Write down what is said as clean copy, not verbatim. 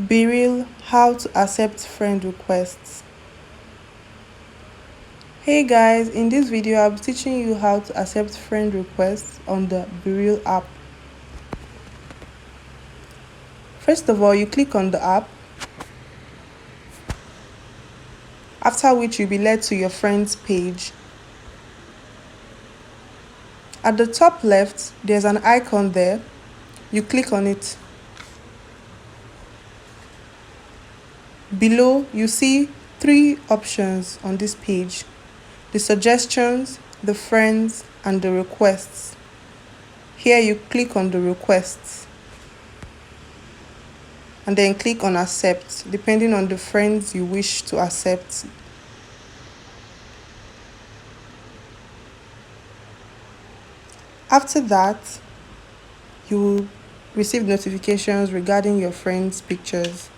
BeReal, how to accept friend requests. Hey guys, in this video I'll be teaching you how to accept friend requests on the BeReal app. First of all, you click on the app, after which you'll be led to your friends page. At the top left, there's an icon there. You click on it. Below, you see three options on this page: the suggestions, the friends, and the requests. Here you click on the requests and then click on accept, depending on the friends you wish to accept. After that, you will receive notifications regarding your friends' pictures.